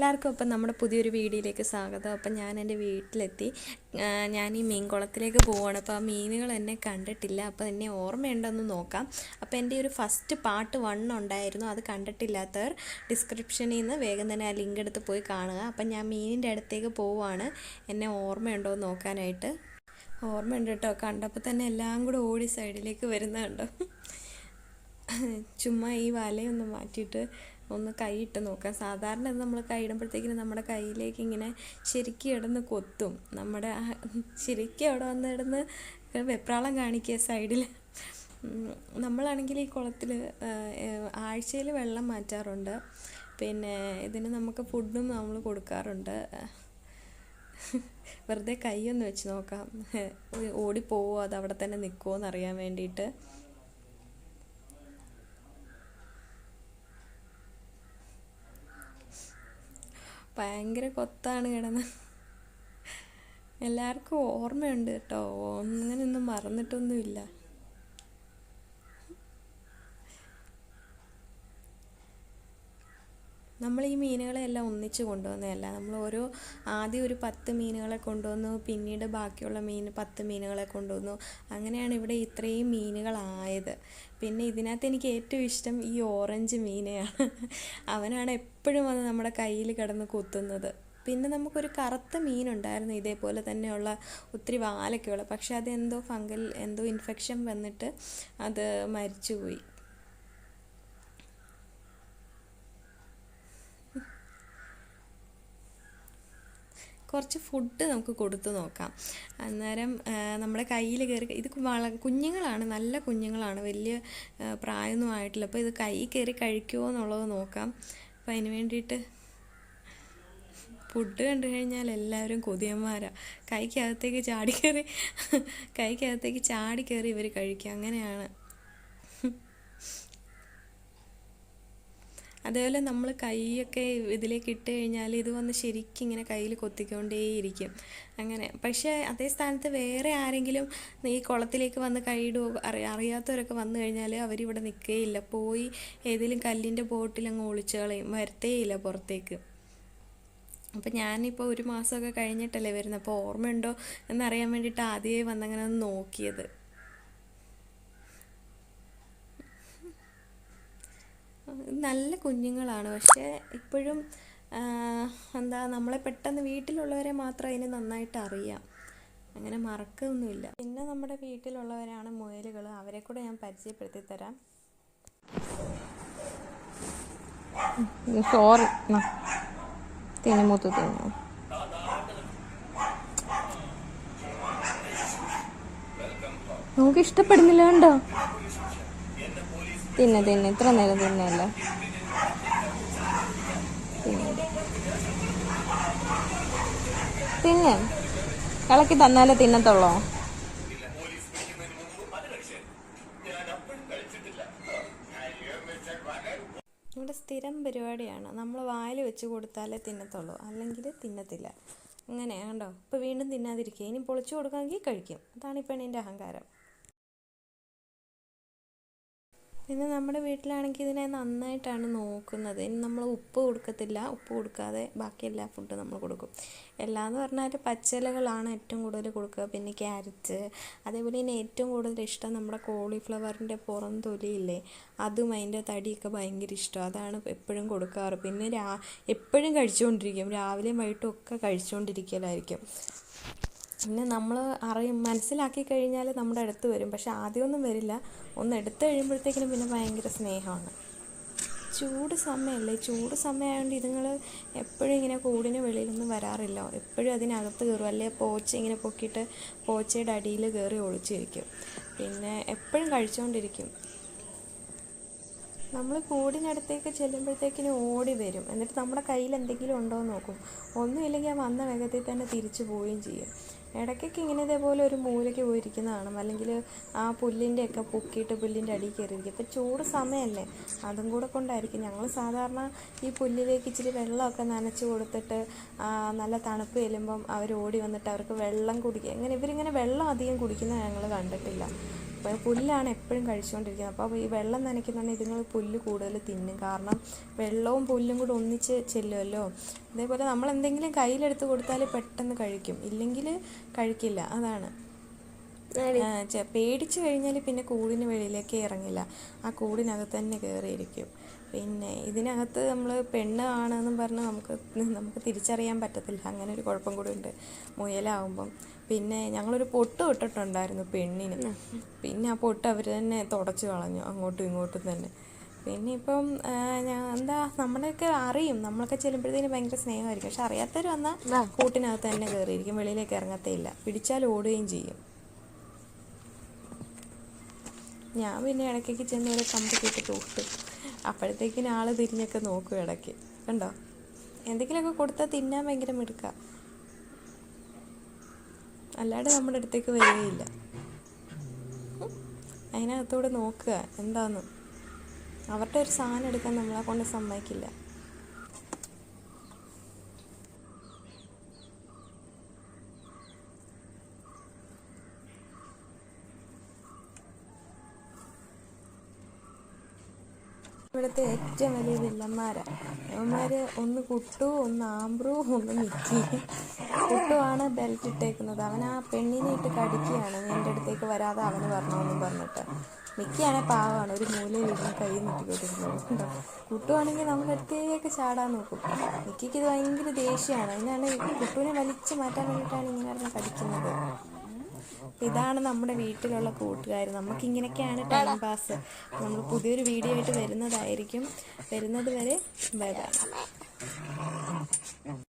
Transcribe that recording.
എല്ലാവർക്കും അപ്പം നമ്മുടെ പുതിയൊരു വീഡിയോയിലേക്ക് സ്വാഗതം. അപ്പം ഞാൻ എൻ്റെ വീട്ടിലെത്തി. ഞാൻ ഈ മീൻകുളത്തിലേക്ക് പോവുകയാണ്. അപ്പോൾ ആ മീനുകൾ എന്നെ കണ്ടിട്ടില്ല. അപ്പോൾ എന്നെ ഓർമ്മയുണ്ടോയെന്ന് നോക്കാം. അപ്പോൾ എൻ്റെ ഒരു ഫസ്റ്റ് പാർട്ട് 1 ഉണ്ടായിരുന്നു. അത് കണ്ടിട്ടില്ലാത്തവർ ഡിസ്ക്രിപ്ഷനിൽ നിന്ന് വേഗം തന്നെ ആ ലിങ്ക് എടുത്ത് പോയി കാണുക. അപ്പം ഞാൻ മീനിൻ്റെ അടുത്തേക്ക് പോവുകയാണ് എന്നെ ഓർമ്മയുണ്ടോ എന്ന് നോക്കാനായിട്ട്. ഓർമ്മയുണ്ട് കേട്ടോ, കണ്ടപ്പോൾ തന്നെ എല്ലാം കൂടെ ഓടി സൈഡിലേക്ക് വരുന്നുണ്ടോ. ചുമ്മാ ഈ വലയൊന്ന് മാറ്റിയിട്ട് ഒന്ന് കൈയിട്ട് നോക്കാം. സാധാരണ ഇത് നമ്മൾ കൈയിടുമ്പോഴത്തേക്കിനും നമ്മുടെ കയ്യിലേക്ക് ഇങ്ങനെ ശരിക്കും ഇടന്ന് കൊത്തും. നമ്മുടെ ശരിക്കും അവിടെ വന്ന് ഇടന്ന് വെപ്രാളം കാണിക്കുക സൈഡിൽ. നമ്മളാണെങ്കിൽ ഈ കുളത്തിൽ ആഴ്ചയിൽ വെള്ളം മാറ്റാറുണ്ട്. പിന്നെ ഇതിന് നമുക്ക് ഫുഡും നമ്മൾ കൊടുക്കാറുണ്ട്. വെറുതെ കൈയൊന്ന് വെച്ച് നോക്കാം, ഓടിപ്പോവോ അത് അവിടെ തന്നെ നിൽക്കുമോ എന്നറിയാൻ വേണ്ടിയിട്ട്. ഭയങ്കര കൊത്താണ് കിടന്ന്. എല്ലാവർക്കും ഓർമ്മയുണ്ട് കേട്ടോ, അങ്ങനെയൊന്നും മറന്നിട്ടൊന്നുമില്ല. നമ്മൾ ഈ മീനുകളെല്ലാം ഒന്നിച്ച് കൊണ്ടുവന്നതല്ല. നമ്മൾ ആദ്യം ഒരു 10 മീനുകളെ കൊണ്ടുവന്നു, പിന്നീട് ബാക്കിയുള്ള 10 മീനുകളെ കൊണ്ടുവന്നു. അങ്ങനെയാണ് ഇവിടെ ഇത്രയും മീനുകളായത്. പിന്നെ ഇതിനകത്ത് എനിക്ക് ഏറ്റവും ഇഷ്ടം ഈ ഓറഞ്ച് മീനെയാണ്. അവനാണ് എപ്പോഴും വന്ന് നമ്മുടെ കയ്യിൽ കിടന്ന് കുത്തുന്നത്. പിന്നെ നമുക്കൊരു കറുത്ത മീനുണ്ടായിരുന്നു ഇതേപോലെ തന്നെയുള്ള ഒത്തിരി വാലൊക്കെയുള്ള, പക്ഷെ അതെന്തോ എന്തോ ഇൻഫെക്ഷൻ വന്നിട്ട് അത് മരിച്ചുപോയി. കുറച്ച് ഫുഡ് നമുക്ക് കൊടുത്തു നോക്കാം. അന്നേരം നമ്മുടെ കയ്യിൽ കയറി, ഇത് കുഞ്ഞുങ്ങളാണ്, നല്ല കുഞ്ഞുങ്ങളാണ്, വലിയ പ്രായമൊന്നും ആയിട്ടില്ല. അപ്പോൾ ഇത് കൈ കയറി കഴിക്കുമോ എന്നുള്ളത് നോക്കാം. അപ്പം അതിന് വേണ്ടിയിട്ട് ഫുഡ് കണ്ടു കഴിഞ്ഞാൽ എല്ലാവരും കൊതിയന്മാരാണ്. കൈക്കകത്തേക്ക് ചാടി കയറി ഇവർ കഴിക്കുക, അങ്ങനെയാണ്. അതേപോലെ നമ്മൾ കൈയൊക്കെ ഇതിലേക്ക് ഇട്ട് കഴിഞ്ഞാൽ ഇത് വന്ന് ശരിക്കും ഇങ്ങനെ കയ്യിൽ കൊത്തിക്കൊണ്ടേയിരിക്കും അങ്ങനെ. പക്ഷേ അതേ സ്ഥാനത്ത് വേറെ ആരെങ്കിലും ഈ കുളത്തിലേക്ക് വന്ന് കൈയിടുകയോ അറിയാത്തവരൊക്കെ വന്നു കഴിഞ്ഞാൽ അവരിവിടെ നിൽക്കുകയില്ല, പോയി ഏതെങ്കിലും കല്ലിൻ്റെ ബോട്ടിൽ അങ്ങ് ഒളിച്ച് കളയും, വരത്തേയില്ല പുറത്തേക്ക്. അപ്പം ഞാനിപ്പോൾ 1 മാസമൊക്കെ കഴിഞ്ഞിട്ടല്ലേ വരുന്നത്, അപ്പോൾ ഓർമ്മയുണ്ടോ എന്നറിയാൻ വേണ്ടിയിട്ട് ആദ്യമേ വന്നങ്ങനെ ഒന്ന് നോക്കിയത്. നല്ല കുഞ്ഞുങ്ങളാണ്, പക്ഷേ ഇപ്പോഴും നമ്മളെ പെട്ടെന്ന് വീട്ടിലുള്ളവരെ മാത്രം അതിന് നന്നായിട്ട് അറിയാം, അങ്ങനെ മറക്കൊന്നുമില്ല. പിന്നെ നമ്മുടെ വീട്ടിലുള്ളവരാണ് മുയലുകൾ, അവരെ കൂടെ ഞാൻ പരിചയപ്പെടുത്തി തരാം. സോറി തിന്നു നമുക്ക് ഇഷ്ടപ്പെടുന്നില്ല കണ്ടോ. തിന്നെ ഇത്ര നേരം തിന്നല്ല. പിന്നെ ഇളക്കി തന്നാലേ തിന്നത്തുള്ളോ. ഇവിടെ സ്ഥിരം പരിപാടിയാണ്, നമ്മൾ വായിൽ വെച്ച് കൊടുത്താലേ തിന്നത്തുള്ളൂ, അല്ലെങ്കിൽ തിന്നത്തില്ല. അങ്ങനെ കണ്ടോ, ഇപ്പോൾ വീണ്ടും തിന്നാതിരിക്കുക. ഇനി പൊളിച്ചു കൊടുക്കാമെങ്കിൽ കഴിക്കും. അതാണ് ഈ പെണ്ണിൻ്റെ അഹങ്കാരം. പിന്നെ നമ്മുടെ വീട്ടിലാണെങ്കിൽ ഇതിനെ നന്നായിട്ടാണ് നോക്കുന്നത്. ഇനി നമ്മൾ ഉപ്പ് കൊടുക്കത്തില്ല, ഉപ്പ് കൊടുക്കാതെ ബാക്കി എല്ലാ ഫുഡും നമ്മൾ കൊടുക്കും. എല്ലാമെന്ന് പറഞ്ഞാൽ പച്ചിലകളാണ് ഏറ്റവും കൂടുതൽ കൊടുക്കുക, പിന്നെ ക്യാരറ്റ്. അതേപോലെ തന്നെ ഏറ്റവും കൂടുതൽ ഇഷ്ടം നമ്മുടെ കോളിഫ്ലവറിൻ്റെ പുറം തൊലിയില്ലേ, അതും അതിൻ്റെ തടിയൊക്കെ ഭയങ്കര ഇഷ്ടം, അതാണ് എപ്പോഴും കൊടുക്കാറ്. പിന്നെ എപ്പോഴും കഴിച്ചുകൊണ്ടിരിക്കും, രാവിലെയും വൈകിട്ടും ഒക്കെ കഴിച്ചുകൊണ്ടിരിക്കലായിരിക്കും. പിന്നെ നമ്മൾ മനസ്സിലാക്കി കഴിഞ്ഞാൽ നമ്മുടെ അടുത്ത് വരും, പക്ഷെ ആദ്യമൊന്നും വരില്ല. ഒന്ന് എടുത്തു കഴിയുമ്പോഴത്തേക്കിനും പിന്നെ ഭയങ്കര സ്നേഹമാണ്. ചൂട് സമയമായതുകൊണ്ട് ഇതുങ്ങൾ എപ്പോഴും ഇങ്ങനെ കൂടിന് വെളിയിലൊന്നും വരാറില്ല, എപ്പോഴും അതിനകത്ത് കയറും, അല്ലെങ്കിൽ പോച്ച ഇങ്ങനെ പൊക്കിയിട്ട് പോച്ചയുടെ അടിയിൽ കയറി ഒളിച്ചിരിക്കും. പിന്നെ എപ്പോഴും കഴിച്ചുകൊണ്ടിരിക്കും. നമ്മൾ കൂടിനടുത്തേക്ക് ചെല്ലുമ്പോഴത്തേക്കിനും ഓടി വരും, എന്നിട്ട് നമ്മുടെ കയ്യിൽ എന്തെങ്കിലും ഉണ്ടോ എന്ന് നോക്കും. ഒന്നുമില്ലെങ്കിൽ ആ വന്ന വേഗത്തിൽ തന്നെ തിരിച്ചു പോവുകയും ചെയ്യും. ഇടയ്ക്കൊക്കെ ഇങ്ങനെ ഇതേപോലെ ഒരു മൂലയ്ക്ക് പോയിരിക്കുന്ന കാണും, അല്ലെങ്കിൽ ആ പുല്ലിൻ്റെയൊക്കെ പൊക്കിയിട്ട് പുല്ലിൻ്റെ അടിയിൽ കയറിയിരിക്കും. ഇപ്പോൾ ചൂട് സമയമല്ലേ, അതും കൂടെ കൊണ്ടായിരിക്കും. ഞങ്ങൾ സാധാരണ ഈ പുല്ലിലേക്ക് ഇച്ചിരി വെള്ളമൊക്കെ നനച്ച് കൊടുത്തിട്ട് നല്ല തണുപ്പ് ചെല്ലുമ്പം അവർ ഓടി വന്നിട്ട് അവർക്ക് വെള്ളം കുടിക്കുക. ഇവരിങ്ങനെ വെള്ളം അധികം കുടിക്കുന്നത് ഞങ്ങൾ കണ്ടിട്ടില്ല. പുല്ലാണ് എപ്പോഴും കഴിച്ചുകൊണ്ടിരിക്കുന്നത്. അപ്പോൾ ഈ വെള്ളം നനയ്ക്കുന്നുണ്ടെങ്കിൽ ഇതുങ്ങൾ പുല്ല് കൂടുതൽ തിന്നും. കാരണം വെള്ളവും പുല്ലും കൂടെ ഒന്നിച്ച് ചെല്ലുമല്ലോ. അതേപോലെ നമ്മൾ എന്തെങ്കിലും കയ്യിലെടുത്ത് കൊടുത്താൽ പെട്ടെന്ന് കഴിക്കും, ഇല്ലെങ്കിൽ കഴിക്കില്ല. അതാണ് പേടിച്ച് കഴിഞ്ഞാൽ പിന്നെ കൂടിന് വെളിയിലേക്ക് ഇറങ്ങില്ല, ആ കൂടിനകത്ത് തന്നെ കയറിയിരിക്കും. പിന്നെ ഇതിനകത്ത് നമ്മൾ പെണ്ണ് ആണെന്നും പറഞ്ഞ് നമുക്ക് തിരിച്ചറിയാൻ പറ്റത്തില്ല. അങ്ങനെ ഒരു കുഴപ്പം കൂടി ഉണ്ട് മുയലാവുമ്പം. പിന്നെ ഞങ്ങളൊരു പൊട്ട് ഇട്ടിട്ടുണ്ടായിരുന്നു പെണ്ണിന്. പിന്നെ ആ പൊട്ട് അവർ തന്നെ തുടച്ച് കളഞ്ഞു അങ്ങോട്ടും ഇങ്ങോട്ടും തന്നെ. പിന്നെ ഇപ്പം എന്താ നമ്മളൊക്കെ അറിയും, നമ്മളൊക്കെ ചെല്ലുമ്പോഴത്തേന് ഭയങ്കര സ്നേഹമായിരിക്കും. പക്ഷെ അറിയാത്തവർ വന്നാൽ കൂട്ടിനകത്ത് തന്നെ കയറിയിരിക്കും, വെളിയിലേക്ക് ഇറങ്ങത്തേയില്ല. പിടിച്ചാൽ ഓടുകയും ചെയ്യും. ഞാൻ പിന്നെ ഇടയ്ക്കൊക്കെ ചെന്ന് ഒരു കമ്പൊക്കെ തൂക്കും. അപ്പോഴത്തേക്കിന് ആൾ തിരിഞ്ഞൊക്കെ നോക്കും ഇടയ്ക്ക്. കണ്ടോ, എന്തെങ്കിലുമൊക്കെ കൊടുത്താൽ തിന്നാൻ ഭയങ്കര മിടുക്ക, അല്ലാണ്ട് നമ്മുടെ അടുത്തേക്ക് വരികയില്ല. അതിനകത്തൂടെ നോക്കുക എന്താന്ന്. അവരുടെ ഒരു സാധനം എടുക്കാൻ നമ്മളെ കൊണ്ട് സമ്മതിക്കില്ല. ഇവിടുത്തെ ഏറ്റവും വലിയ വില്ലന്മാരാണ് അവന്മാർ. ഒന്ന് കുട്ടു, ഒന്ന് ആംബ്രു, ഒന്ന് മിക്കി. കുട്ടുവാണ് ബെൽറ്റ് ഇട്ടേക്കുന്നത്. അവൻ ആ പെണ്ണിനെ ഇട്ട് കടിക്കുകയാണ്, എൻ്റെ അടുത്തേക്ക് വരാതെ അവന് വരണമെന്നും പറഞ്ഞിട്ട്. മിക്കിയാണെ പാവമാണ്, ഒരു മൂലയിൽ ഇരുന്ന് കൈ നീട്ടിക്കൊണ്ടിരുന്നത്. കുട്ടുവാണെങ്കിൽ നമ്മുടെ അടുത്തേക്ക് ചാടാൻ നോക്കും. മിക്കിക്ക് ഇത് ഭയങ്കര ദേഷ്യമാണ്. അതിനാണ് കുട്ടുവിനെ വലിച്ചു മാറ്റാൻ വേണ്ടിയിട്ടാണ് ഇങ്ങനെ ഇരുന്ന് കടിക്കുന്നത്. ഇതാണ് നമ്മുടെ വീട്ടിലുള്ള കൂട്ടുകാർ. നമുക്കിങ്ങനെയൊക്കെയാണ് ടൈം പാസ്. നമ്മൾ പുതിയൊരു വീഡിയോ ആയിട്ട് വരുന്നത് വരെ ബൈ ബൈ.